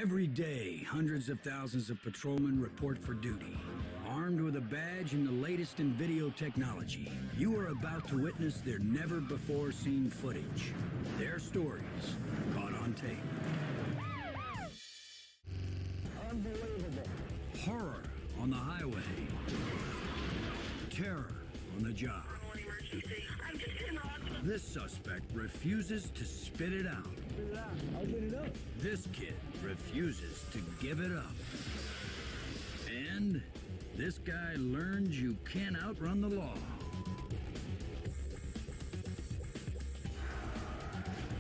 Every day, hundreds of thousands of patrolmen report for duty. Armed with a badge and the latest in video technology, you are about to witness their never-before-seen footage. Their stories, caught on tape. Unbelievable. Horror on the highway. Terror on the job. This suspect refuses to spit it out. I'll get it up. This kid refuses to give it up. And this guy learned you can't outrun the law.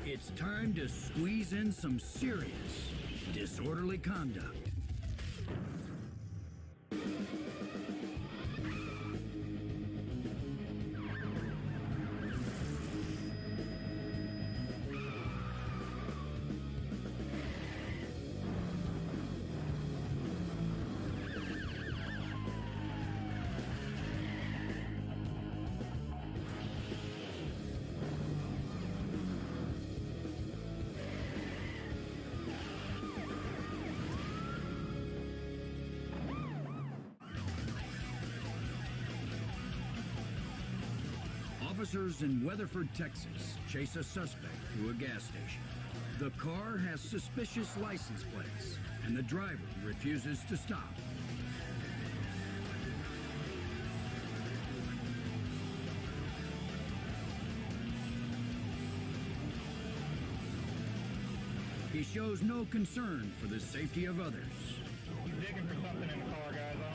It's time to squeeze in some serious, disorderly conduct. Officers in Weatherford, Texas, chase a suspect through a gas station. The car has suspicious license plates, and the driver refuses to stop. He shows no concern for the safety of others. He's digging for something in the car, guys. I don't know.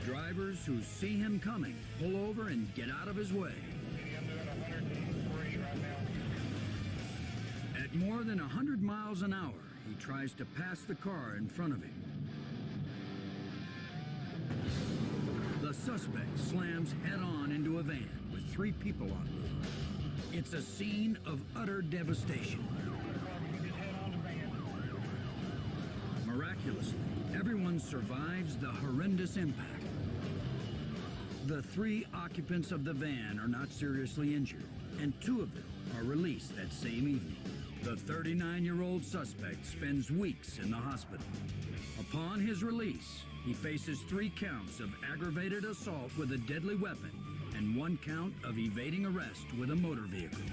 Drivers who see him coming pull over and get out of his way. I'm doing 103 right now. At more than 100 miles an hour, he tries to pass the car in front of him. The suspect slams head-on into a van with 3 people on board. It's a scene of utter devastation. Miraculously, everyone survives the horrendous impact. The 3 occupants of the van are not seriously injured, and 2 of them are released that same evening. The 39-year-old suspect spends weeks in the hospital. Upon his release, he faces 3 counts of aggravated assault with a deadly weapon and 1 count of evading arrest with a motor vehicle.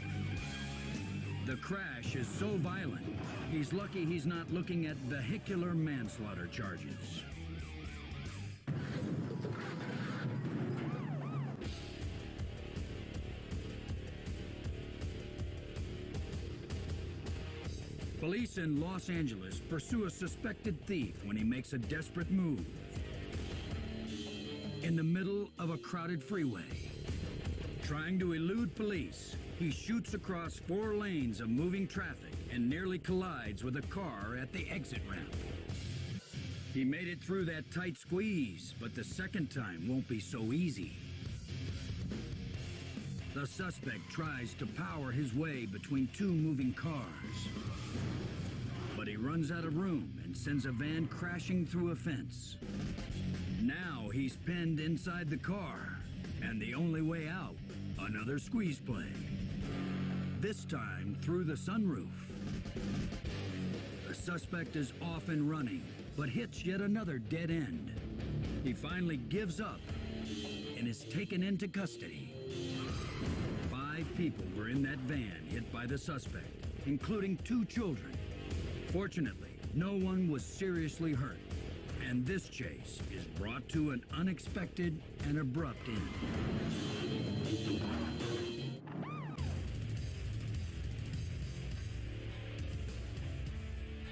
The crash is so violent, he's lucky he's not looking at vehicular manslaughter charges. Police in Los Angeles pursue a suspected thief when he makes a desperate move. In the middle of a crowded freeway, trying to elude police, he shoots across 4 lanes of moving traffic and nearly collides with a car at the exit ramp. He made it through that tight squeeze, but the second time won't be so easy. The suspect tries to power his way between 2 moving cars. But he runs out of room and sends a van crashing through a fence. Now he's pinned inside the car, and the only way out, another squeeze play. This time through the sunroof. The suspect is off and running, but hits yet another dead end. He finally gives up and is taken into custody. 5 people were in that van hit by the suspect, including 2 children. Fortunately, no one was seriously hurt, and this chase is brought to an unexpected and abrupt end.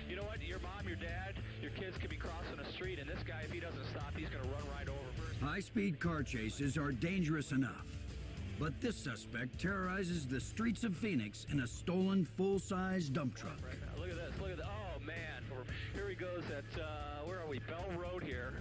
You know what? Your mom, your dad, your kids could be crossing the street, and this guy, if he doesn't stop, he's going to run right over first. High-speed car chases are dangerous enough, but this suspect terrorizes the streets of Phoenix in a stolen full-size dump truck. Right now. Look at this. Look at that. Oh, man. Here he goes at, where are we? Bell Road here.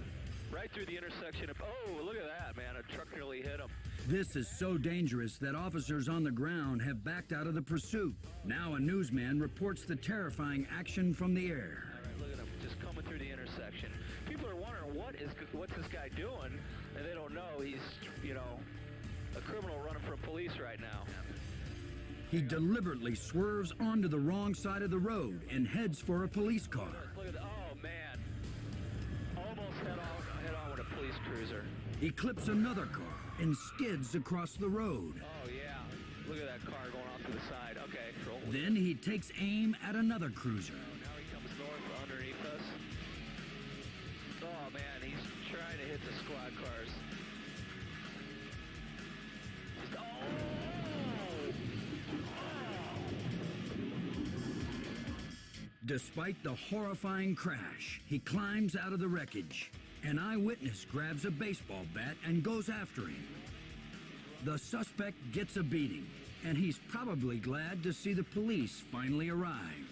Right through the intersection of, oh, look at that, man. A truck nearly hit him. This is so dangerous that officers on the ground have backed out of the pursuit. Now a newsman reports the terrifying action from the air. All right, look at him just coming through the intersection. People are wondering, what's this guy doing? And they don't know he's, a criminal running from police right now. He deliberately swerves onto the wrong side of the road and heads for a police car. Look at that. Oh, man. Almost head on with a police cruiser. He clips another car and skids across the road. Oh, yeah. Look at that car going off to the side. Okay, roll. Then he takes aim at another cruiser. Now he comes north underneath us. Oh, man, he's trying to hit the squad cars. Despite the horrifying crash, he climbs out of the wreckage. An eyewitness grabs a baseball bat and goes after him. The suspect gets a beating, and he's probably glad to see the police finally arrive.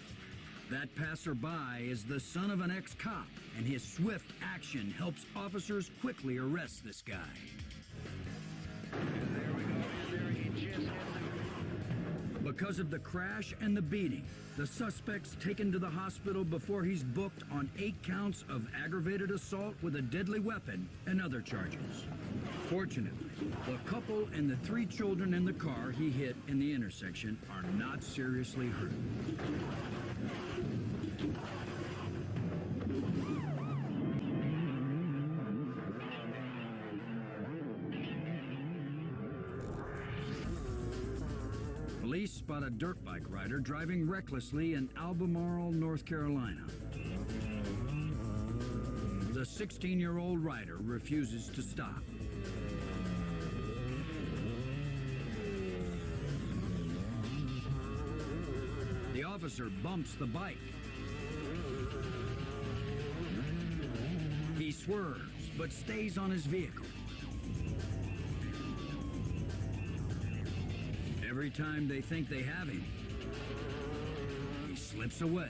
That passerby is the son of an ex-cop, and his swift action helps officers quickly arrest this guy. There we go. There he just hit the... Because of the crash and the beating, the suspect's taken to the hospital before he's booked on 8 counts of aggravated assault with a deadly weapon and other charges. Fortunately, the couple and the 3 children in the car he hit in the intersection are not seriously hurt. Police spot a dirt bike rider driving recklessly in Albemarle, North Carolina. The 16-year-old rider refuses to stop. The officer bumps the bike. He swerves, but stays on his vehicle. Every time they think they have him, he slips away.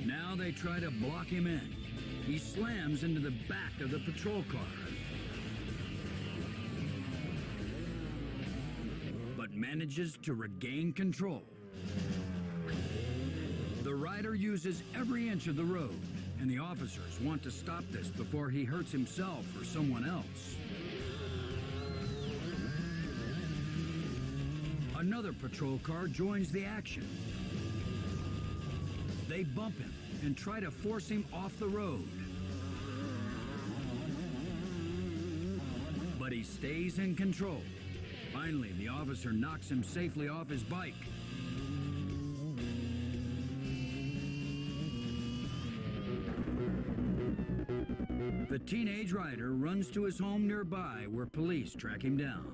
Now they try to block him in. He slams into the back of the patrol car. But manages to regain control. The rider uses every inch of the road, and the officers want to stop this before he hurts himself or someone else. Another patrol car joins the action. They bump him and try to force him off the road. But he stays in control. Finally, the officer knocks him safely off his bike. The teenage rider runs to his home nearby where police track him down.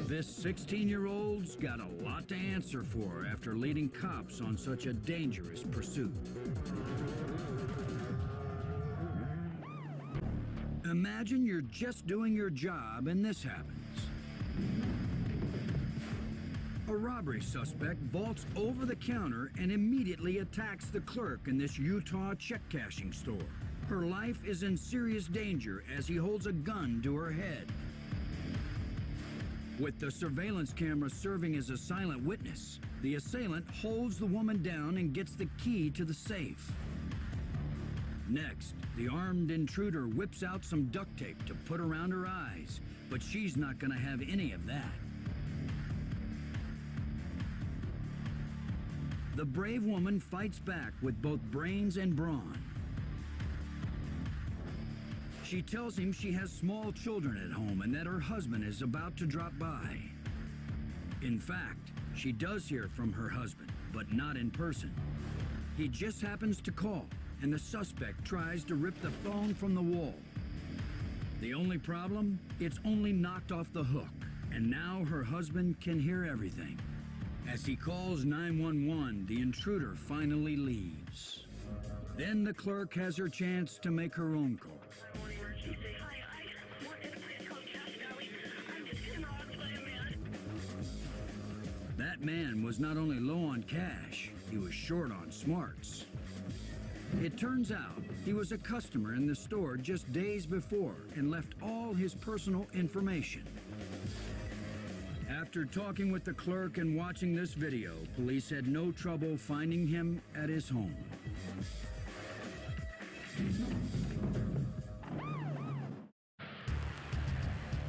This 16-year-old's got a lot to answer for after leading cops on such a dangerous pursuit. Imagine you're just doing your job and this happens. A robbery suspect vaults over the counter and immediately attacks the clerk in this Utah check-cashing store. Her life is in serious danger as he holds a gun to her head. With the surveillance camera serving as a silent witness, the assailant holds the woman down and gets the key to the safe. Next, the armed intruder whips out some duct tape to put around her eyes, but she's not going to have any of that. The brave woman fights back with both brains and brawn. She tells him she has small children at home and that her husband is about to drop by. In fact, she does hear from her husband, but not in person. He just happens to call, and the suspect tries to rip the phone from the wall. The only problem? It's only knocked off the hook, and now her husband can hear everything. As he calls 911, the intruder finally leaves. Then the clerk has her chance to make her own call. That man was not only low on cash, he was short on smarts. It turns out he was a customer in the store just days before and left all his personal information. After talking with the clerk and watching this video, police had no trouble finding him at his home.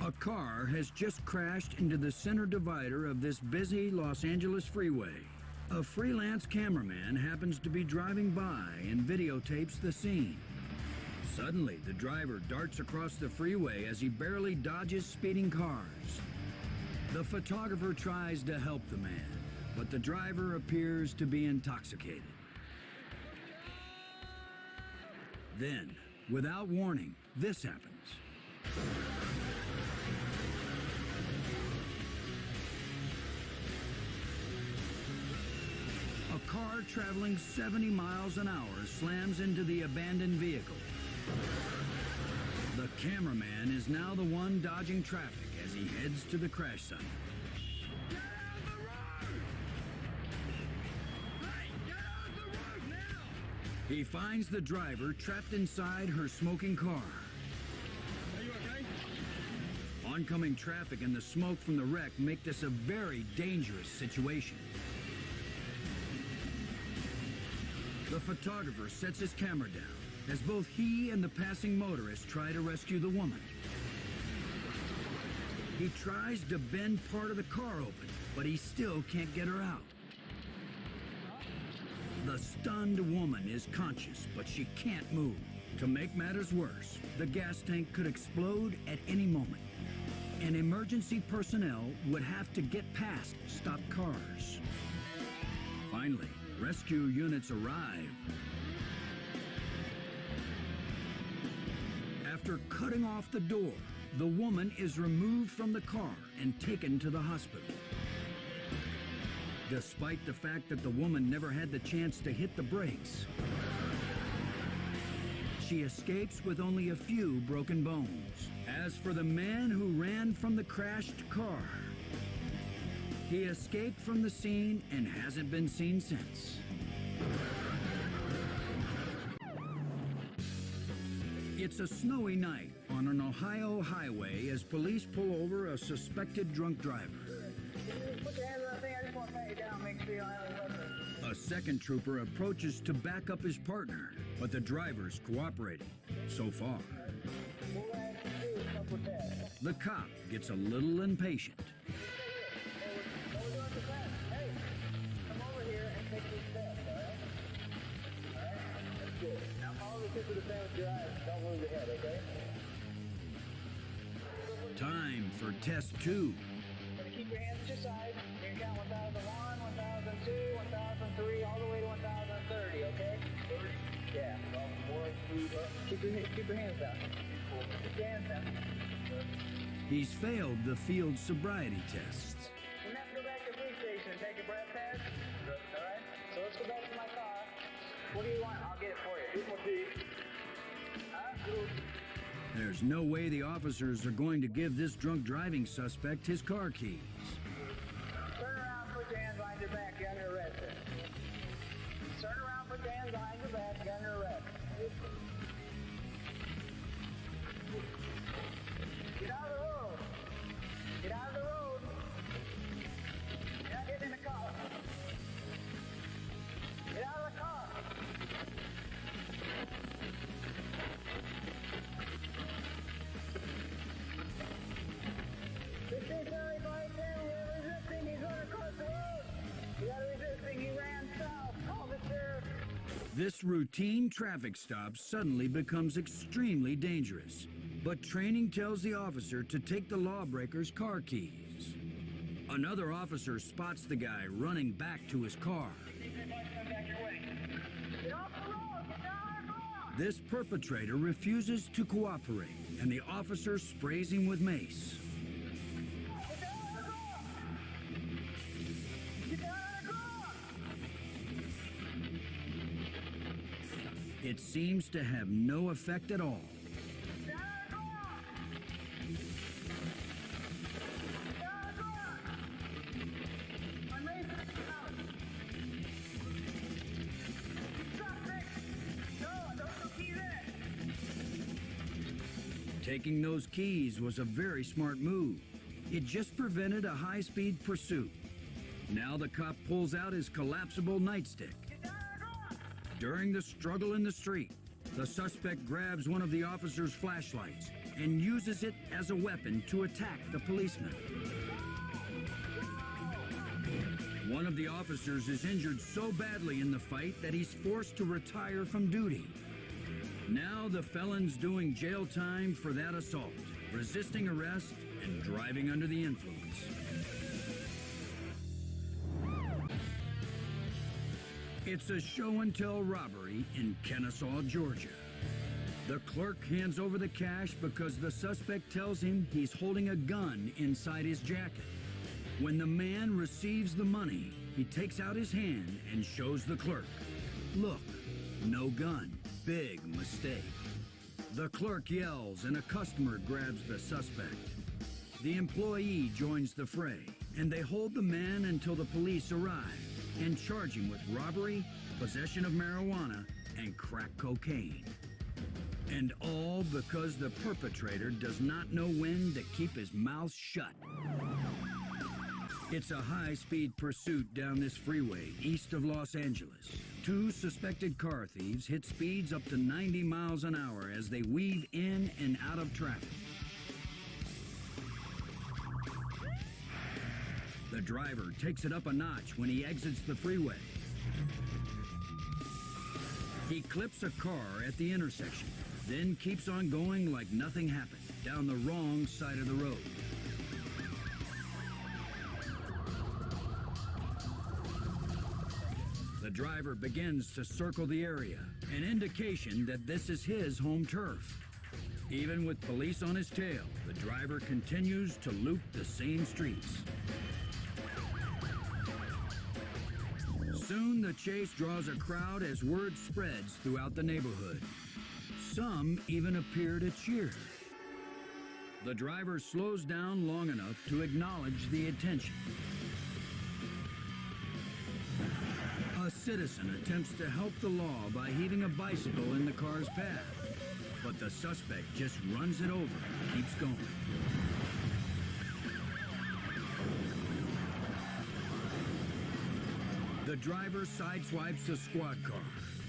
A car has just crashed into the center divider of this busy Los Angeles freeway. A freelance cameraman happens to be driving by and videotapes the scene. Suddenly, the driver darts across the freeway as he barely dodges speeding cars. The photographer tries to help the man, but the driver appears to be intoxicated. Then, without warning, this happens. A car traveling 70 miles an hour slams into the abandoned vehicle. The cameraman is now the one dodging traffic as he heads to the crash site. Get out of the road! Hey, get out of the road now! He finds the driver trapped inside her smoking car. Are you okay? Oncoming traffic and the smoke from the wreck make this a very dangerous situation. The photographer sets his camera down as both he and the passing motorist try to rescue the woman. He tries to bend part of the car open, but he still can't get her out. The stunned woman is conscious, but she can't move. To make matters worse, the gas tank could explode at any moment, and emergency personnel would have to get past stopped cars. Finally, rescue units arrive. After cutting off the door, the woman is removed from the car and taken to the hospital. Despite the fact that the woman never had the chance to hit the brakes, she escapes with only a few broken bones. As for the man who ran from the crashed car, he escaped from the scene and hasn't been seen since. It's a snowy night on an Ohio highway as police pull over a suspected drunk driver. Put your hands on the thing. I just want to pat you down, make sure you don't have any weapons. A second trooper approaches to back up his partner, but the driver's cooperating so far. We'll ask you to do stuff with that. The cop gets a little impatient. What we're doing is fast. Hey, come over here and take these steps, all right? All right? That's good. Now follow the tip of the pen with your eyes. Don't move your head, okay? Time for test 2. Gonna keep your hands at your side. You're gonna count 1001, 1002, 1003, all the way to 1030, okay? Yeah. Well, 1, 2, keep your hands down. Keep your hands down. He's failed the field sobriety tests. We're gonna have to go back to the police station and take a breath test. All right? So let's go back to my car. What do you want? I'll get it for you. Here's my key. There's no way the officers are going to give this drunk driving suspect his car keys. Turn around, put your hands behind your back, you're under arrest. Turn around, put your hands behind your back, you're under arrest. Get out of the road. Get out of the road. You're not getting in the car. Get out of the car. This routine traffic stop suddenly becomes extremely dangerous, but training tells the officer to take the lawbreaker's car keys. Another officer spots the guy running back to his car. This perpetrator refuses to cooperate, and the officer sprays him with mace. It seems to have no effect at all. Taking those keys was a very smart move. It just prevented a high-speed pursuit. Now the cop pulls out his collapsible nightstick. During the struggle in the street, the suspect grabs one of the officer's flashlights and uses it as a weapon to attack the policeman. One of the officers is injured so badly in the fight that he's forced to retire from duty. Now the felon's doing jail time for that assault, resisting arrest, and driving under the influence. It's a show-and-tell robbery in Kennesaw, Georgia. The clerk hands over the cash because the suspect tells him he's holding a gun inside his jacket. When the man receives the money, he takes out his hand and shows the clerk. Look, no gun. Big mistake. The clerk yells and a customer grabs the suspect. The employee joins the fray, and they hold the man until the police arrive and charge him with robbery, possession of marijuana, and crack cocaine. And all because the perpetrator does not know when to keep his mouth shut. It's a high-speed pursuit down this freeway east of Los Angeles. Two suspected car thieves hit speeds up to 90 miles an hour as they weave in and out of traffic. The driver takes it up a notch when he exits the freeway. He clips a car at the intersection, then keeps on going like nothing happened, down the wrong side of the road. The driver begins to circle the area, an indication that this is his home turf. Even with police on his tail, the driver continues to loop the same streets. Soon the chase draws a crowd as word spreads throughout the neighborhood. Some even appear to cheer. The driver slows down long enough to acknowledge the attention. A citizen attempts to help the law by heaving a bicycle in the car's path, but the suspect just runs it over and keeps going. The driver sideswipes a squad car,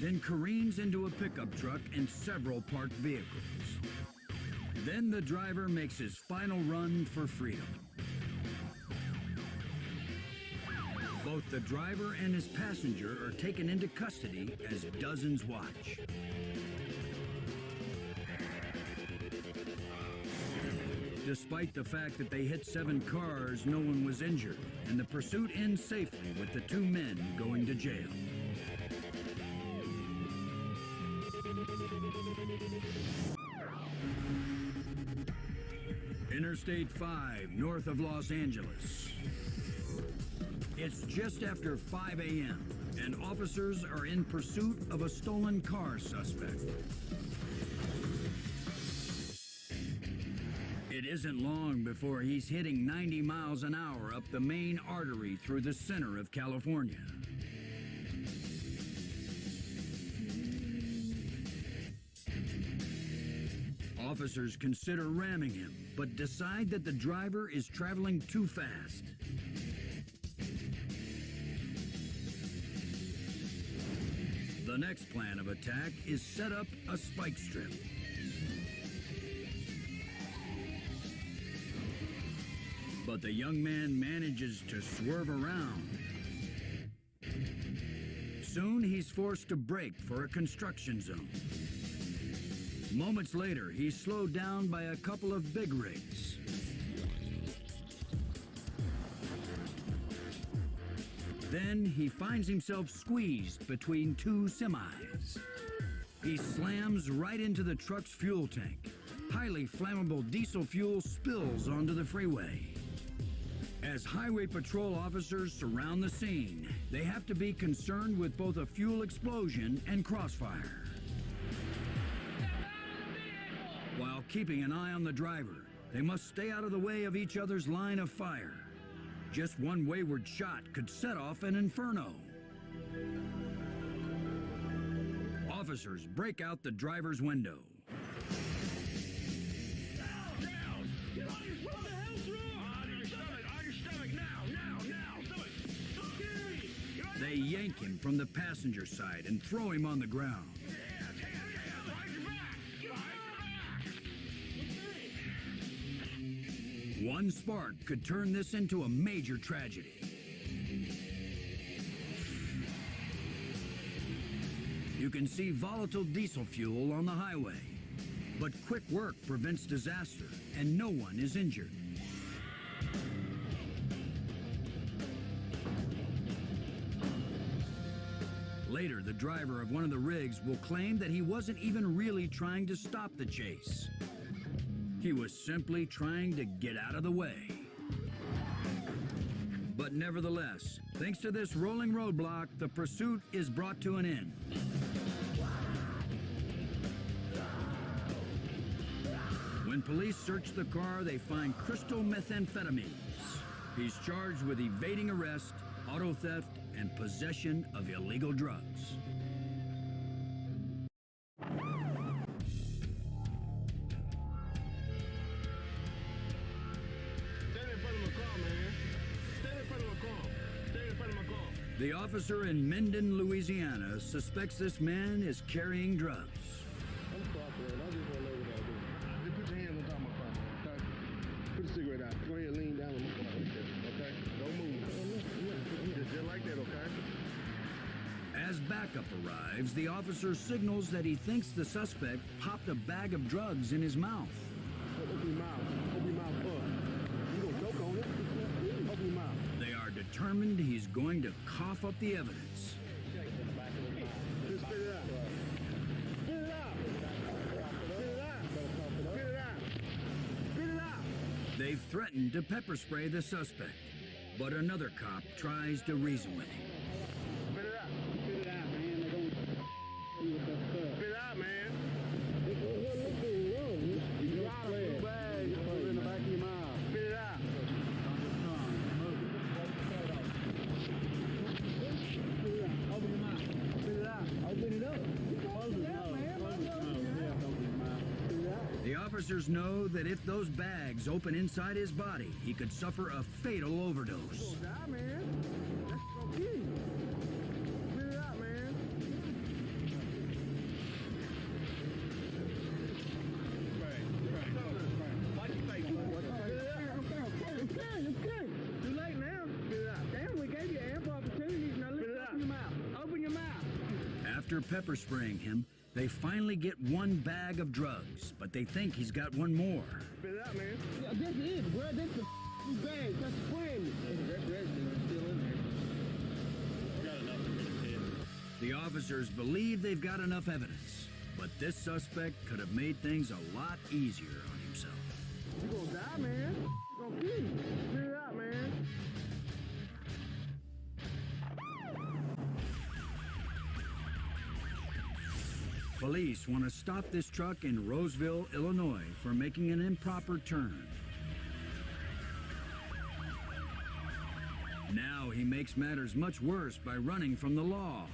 then careens into a pickup truck and several parked vehicles. Then the driver makes his final run for freedom. Both the driver and his passenger are taken into custody as dozens watch. Despite the fact that they hit 7 cars, no one was injured, and the pursuit ends safely with the 2 men going to jail. Interstate 5, north of Los Angeles. It's just after 5 a.m., and officers are in pursuit of a stolen car suspect. It isn't long before he's hitting 90 miles an hour up the main artery through the center of California. Officers consider ramming him, but decide that the driver is traveling too fast. The next plan of attack is set up a spike strip. But the young man manages to swerve around. Soon he's forced to brake for a construction zone. Moments later, he's slowed down by a couple of big rigs. Then he finds himself squeezed between 2 semis. He slams right into the truck's fuel tank. Highly flammable diesel fuel spills onto the freeway. As highway patrol officers surround the scene, they have to be concerned with both a fuel explosion and crossfire, while keeping an eye on the driver. They must stay out of the way of each other's line of fire. Just one wayward shot could set off an inferno. Officers break out the driver's window. Down! Get on your... What the hell's wrong? yank him from the passenger side and throw him on the ground. One spark could turn this into a major tragedy. You can see volatile diesel fuel on the highway, but quick work prevents disaster and no one is injured. Later, the driver of one of the rigs will claim that he wasn't even really trying to stop the chase. He was simply trying to get out of the way. But nevertheless, thanks to this rolling roadblock, the pursuit is brought to an end. When police search the car, they find crystal methamphetamines. He's charged with evading arrest, auto theft, and possession of illegal drugs. The officer in Minden, Louisiana, suspects this man is carrying drugs. I'm cooperating. I just want to know what I do. Just put your hands on top of my car, okay? Put the cigarette out. Go ahead, lean down on my car, okay? Don't move. Just like that, okay? As backup arrives, the officer signals that he thinks the suspect popped a bag of drugs in his mouth. Open your mouth. Open your mouth up. You gonna choke on it? Open your mouth. They are determined he's going to cough up the evidence. Just spit it out. Spit it out. Spit it out. Spit it out. Spit it out. They've threatened to pepper spray the suspect, but another cop tries to reason with him. Spit it out. Spit it out, man. They're gonna spit it out, man. You got a blue bag. Put it in the back of your mouth. Spit it out. Open your mouth. Spit it out. Open it up. Close it out, man. Close it out. Open your mouth. Spit it out. The officers know that if those bags open inside his body, he could suffer a fatal overdose. Die, man. That's gonna kill you. Spit it out, man. Watch your face. Okay. Too late now. Spit it out. Damn, we gave you ample opportunities. Now let's open your mouth. Open your mouth. After pepper spraying him, they finally get one bag of drugs, but they think he's got one more. Spit it out, man. Yeah, this is, bro. This the bag. That's the plan. That's still in there. Got enough to get his head. The officers believe they've got enough evidence, but this suspect could have made things a lot easier on himself. You gonna die, man. You gonna kill you. Spit it out, man. Police want to stop this truck in Roseville, Illinois, for making an improper turn. Now he makes matters much worse by running from the law.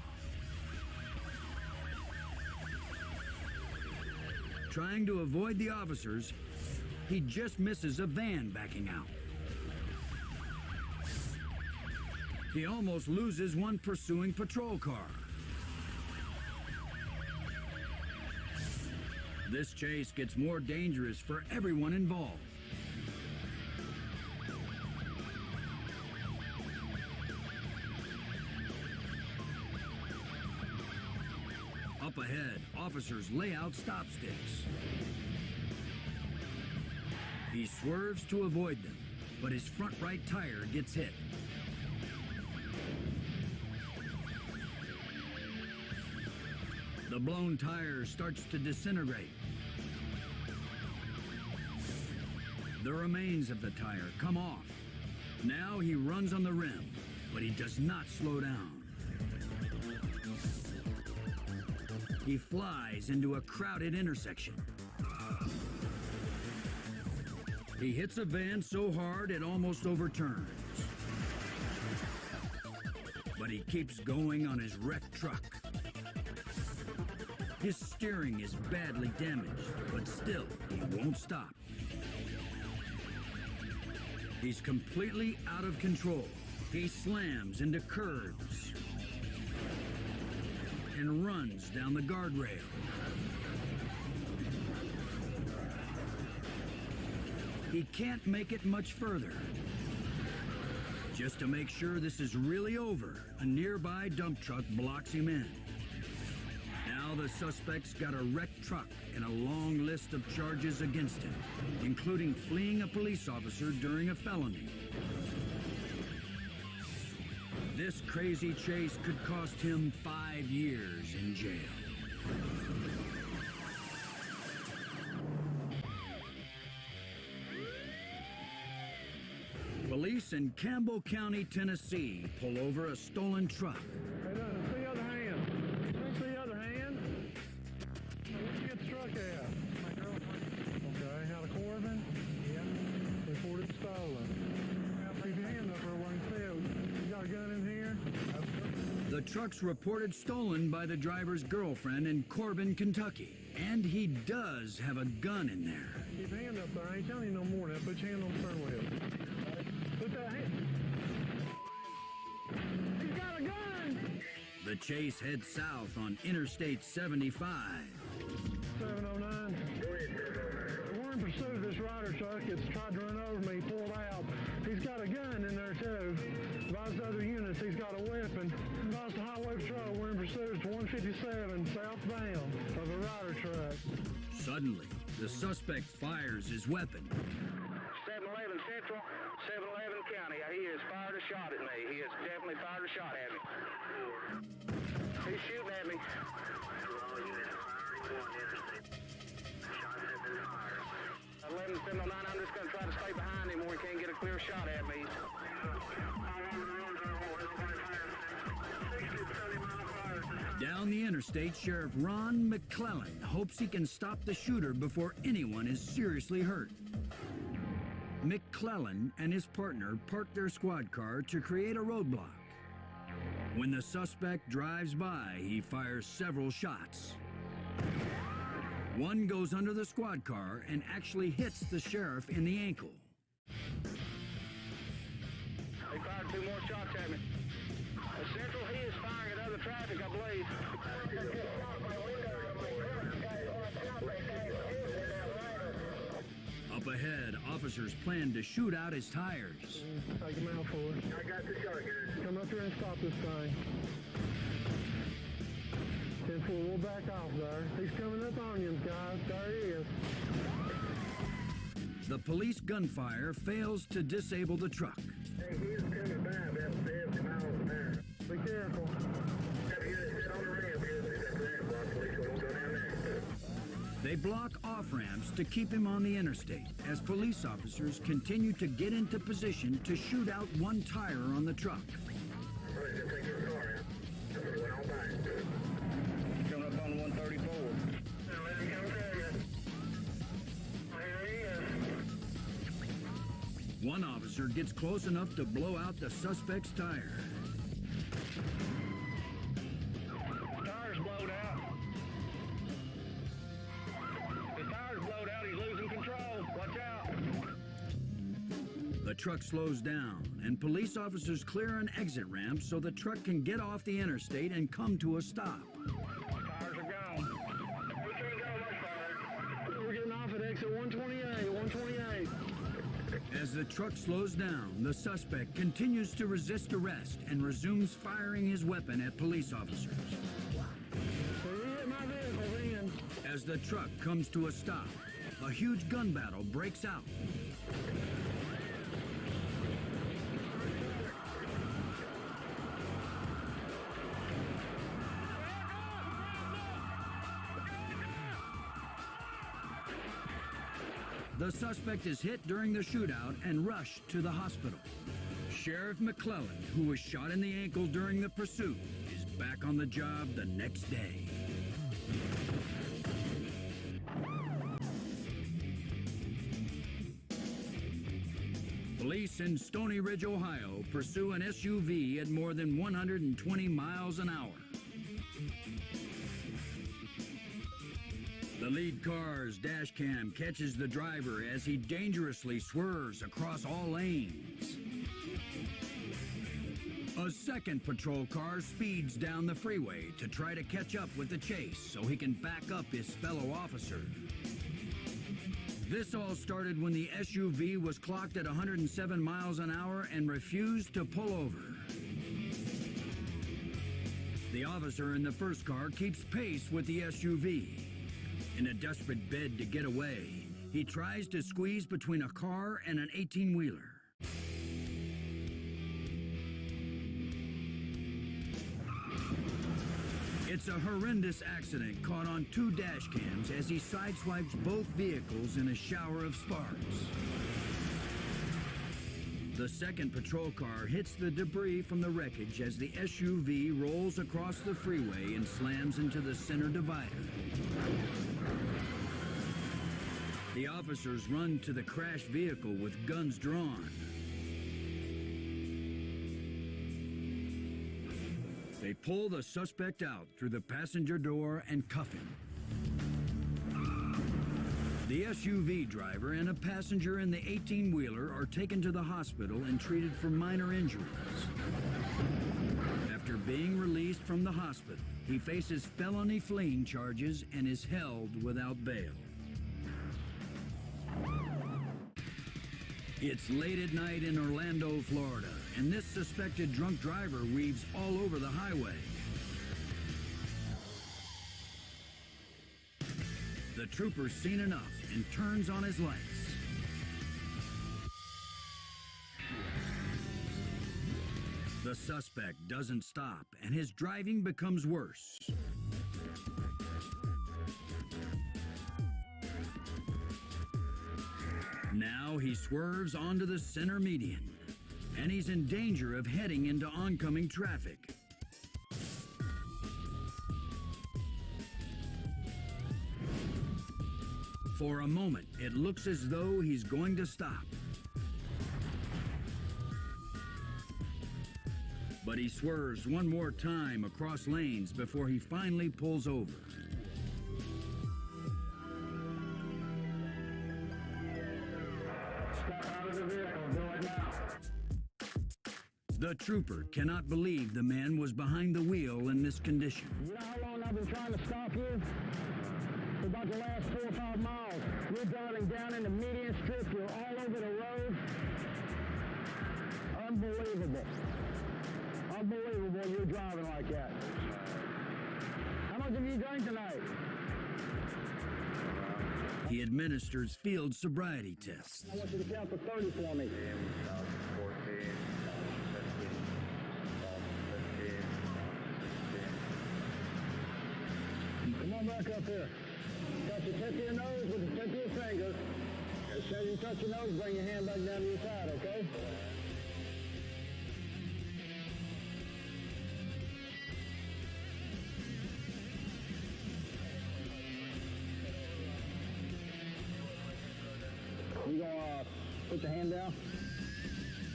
Trying to avoid the officers, he just misses a van backing out. He almost loses one pursuing patrol car. This chase gets more dangerous for everyone involved. Up ahead, officers lay out stop sticks. He swerves to avoid them, but his front right tire gets hit. The blown tire starts to disintegrate. The remains of the tire come off. Now he runs on the rim, but he does not slow down. He flies into a crowded intersection. He hits a van so hard it almost overturns. But he keeps going on his wrecked truck. His steering is badly damaged, but still, he won't stop. He's completely out of control. He slams into curbs. and runs down the guardrail. He can't make it much further. Just to make sure this is really over, a nearby dump truck blocks him in. Now the suspect's got a wrecked truck and a long list of charges against him, including fleeing a police officer during a felony. This crazy chase could cost him 5 years in jail. Police in Campbell County, Tennessee, pull over a stolen truck. Hey, no, it's the other hand. It's the other hand. Where'd you get the truck at? My girlfriend. Okay, out of Corbin? Yeah. Reported stolen. Keep your hand up there when you see it. You got a gun in here? The truck's reported stolen by the driver's girlfriend in Corbin, Kentucky. And he does have a gun in there. Keep your hand up there. I ain't telling you no more than that. Put your hand on the steering wheel. Put that hand. He's got a gun! The chase heads south on Interstate 75. 709. We're in pursuit of this rider truck. It's tried to run over me, pulled out. He's got a gun in there too. Advised other units, he's got a weapon. Advised the highway patrol, we're in pursuit of 157 southbound of a rider truck. Suddenly, the suspect fires his weapon. 711 Central, 711 County. He has fired a shot at me. He has definitely fired a shot at me. He's shooting at me. 11-709, I'm just going to try to stay behind him where he can't get a clear shot at me. Down the interstate, Sheriff Ron McClellan hopes he can stop the shooter before anyone is seriously hurt. McClellan and his partner park their squad car to create a roadblock. When the suspect drives by, he fires several shots. One goes under the squad car and actually hits the sheriff in the ankle. He fired 2 more shots at me. Central, he is firing at other traffic, I believe. Up ahead, officers plan to shoot out his tires. Take him out for it. I got the shotgun. Come up here and stop this thing. 10-4, we'll back off there. He's coming up on you, guys. There he is. The police gunfire fails to disable the truck. Hey, he's coming by about 70 miles an hour. Be careful. They block off-ramps to keep him on the interstate as police officers continue to get into position to shoot out one tire on the truck. Coming up on 134. One officer gets close enough to blow out the suspect's tire. Tire's blowed out. The tire's blowed out. He's losing control. Watch out. The truck slows down, and police officers clear an exit ramp so the truck can get off the interstate and come to a stop. Tires are gone. We can't go much farther. We're getting off at exit 128, 128. As the truck slows down, the suspect continues to resist arrest and resumes firing his weapon at police officers. So you hit my vehicle then. As the truck comes to a stop, a huge gun battle breaks out. The suspect is hit during the shootout and rushed to the hospital. Sheriff McClellan, who was shot in the ankle during the pursuit, is back on the job the next day. Police in Stony Ridge, Ohio, pursue an SUV at more than 120 miles an hour. The lead car's dash cam catches the driver as he dangerously swerves across all lanes. A second patrol car speeds down the freeway to try to catch up with the chase so he can back up his fellow officer. This all started when the SUV was clocked at 107 miles an hour and refused to pull over. The officer in the first car keeps pace with the SUV. In a desperate bid to get away, he tries to squeeze between a car and an 18-wheeler. It's a horrendous accident caught on 2 dash cams as he sideswipes both vehicles in a shower of sparks. The second patrol car hits the debris from the wreckage as the SUV rolls across the freeway and slams into the center divider. The officers run to the crashed vehicle with guns drawn. They pull the suspect out through the passenger door and cuff him. The SUV driver and a passenger in the 18-wheeler are taken to the hospital and treated for minor injuries. After being released from the hospital, he faces felony fleeing charges and is held without bail. It's late at night in Orlando, Florida, and this suspected drunk driver weaves all over the highway. The trooper's seen enough and turns on his lights. The suspect doesn't stop, and his driving becomes worse. Now he swerves onto the center median, and he's in danger of heading into oncoming traffic. For a moment, it looks as though he's going to stop. But he swerves one more time across lanes before he finally pulls over. The trooper cannot believe the man was behind the wheel in this condition. You know how long I've been trying to stop you? For about the last 4 or 5 miles. You're driving down in the median strip. You're all over the road. Unbelievable. Unbelievable you're driving like that. How much have you drank tonight? He administers field sobriety tests. I want you to count to 30 for me. 14, 15, Come on back up here. Touch the tip of your nose with the tip of your finger. As soon as you touch your nose, bring your hand back down to your side, okay? You gonna put your hand down?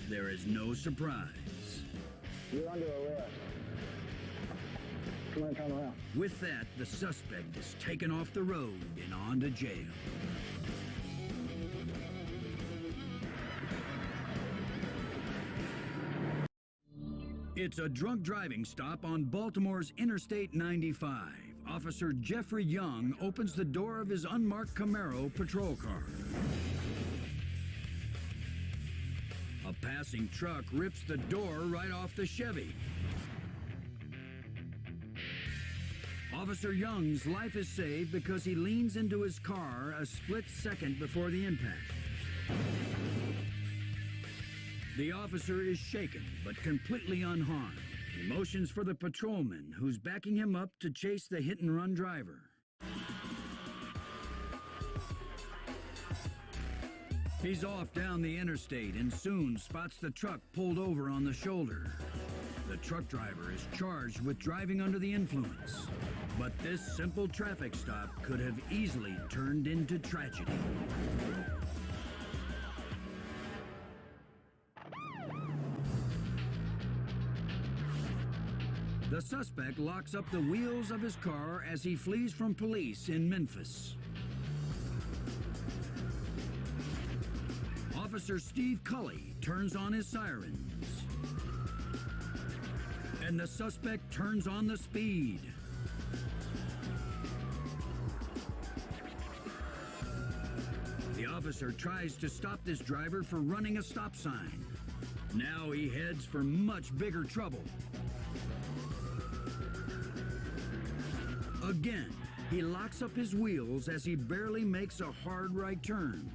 There is no surprise. You're under arrest. Come on, turn around. With that, the suspect is taken off the road and on to jail. It's a drunk driving stop on Baltimore's Interstate 95. Officer Jeffrey Young opens the door of his unmarked Camaro patrol car. A passing truck rips the door right off the Chevy. Officer Young's life is saved because he leans into his car a split second before the impact. The officer is shaken but completely unharmed. He motions for the patrolman who's backing him up to chase the hit-and-run driver. He's off down the interstate and soon spots the truck pulled over on the shoulder. The truck driver is charged with driving under the influence. But this simple traffic stop could have easily turned into tragedy. The suspect locks up the wheels of his car as he flees from police in Memphis. Officer Steve Cully turns on his sirens. And the suspect turns on the speed. The officer tries to stop this driver for running a stop sign. Now he heads for much bigger trouble. Again, he locks up his wheels as he barely makes a hard right turn.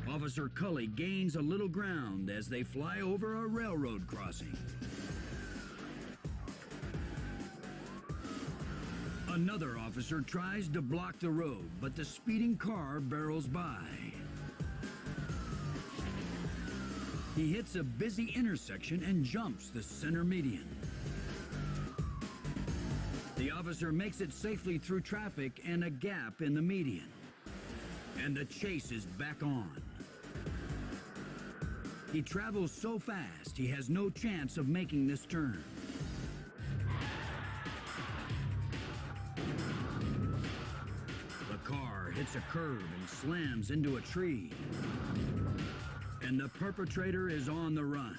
Officer Cully gains a little ground as they fly over a railroad crossing. Another officer tries to block the road, but the speeding car barrels by. He hits a busy intersection and jumps the center median. The officer makes it safely through traffic and a gap in the median. And the chase is back on. He travels so fast, he has no chance of making this turn. The car hits a curb and slams into a tree. And the perpetrator is on the run.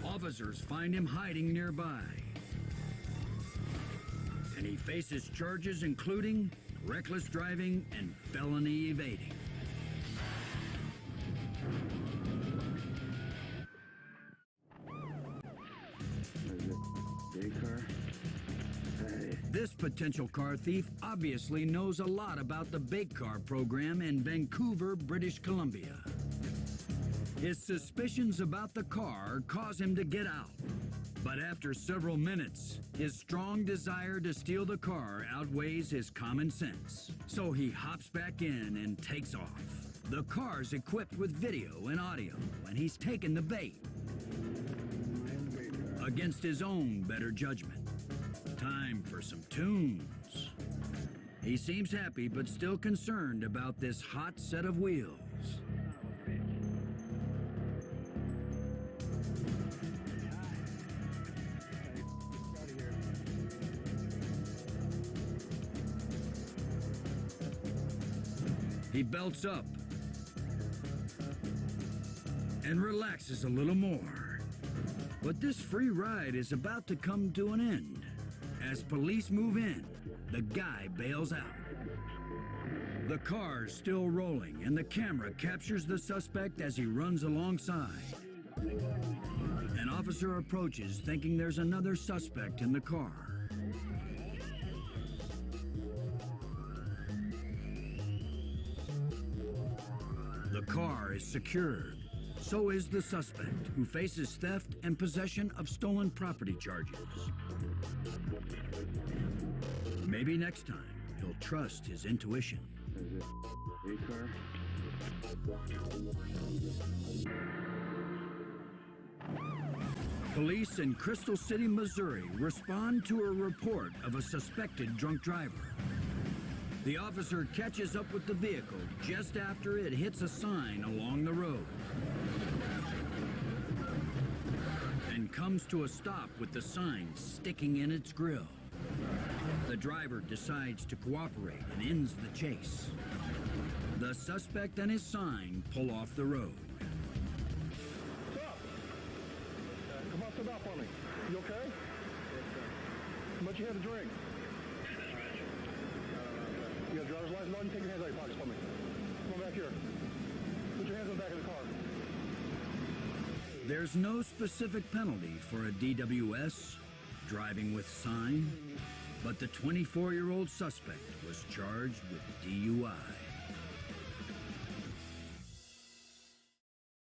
Officers find him hiding nearby. And he faces charges including reckless driving and felony evading. This potential car thief obviously knows a lot about the bake car program in Vancouver, British Columbia. His suspicions about the car cause him to get out. But after several minutes, his strong desire to steal the car outweighs his common sense. So he hops back in and takes off. The car's equipped with video and audio, and he's taken the bait. Against his own better judgment. Time for some tunes. He seems happy but still concerned about this hot set of wheels. He belts up and relaxes a little more. But this free ride is about to come to an end. As police move in, the guy bails out. The car's still rolling, and the camera captures the suspect as he runs alongside. An officer approaches, thinking there's another suspect in the car. The car is secured. So is the suspect, who faces theft and possession of stolen property charges. Maybe next time, he'll trust his intuition. Police in Crystal City, Missouri respond to a report of a suspected drunk driver. The officer catches up with the vehicle just after it hits a sign along the road. And comes to a stop with the sign sticking in its grill. The driver decides to cooperate and ends the chase. The suspect and his sign pull off the road. Stop! Come on, sit down for me. You okay? Yes, sir. How much you had to drink? You got a driver's license on? You take your hands out of your pockets for me. Come on back here. Put your hands on the back of the car. There's no specific penalty for a DWS, driving with sign, but the 24-year-old suspect was charged with DUI.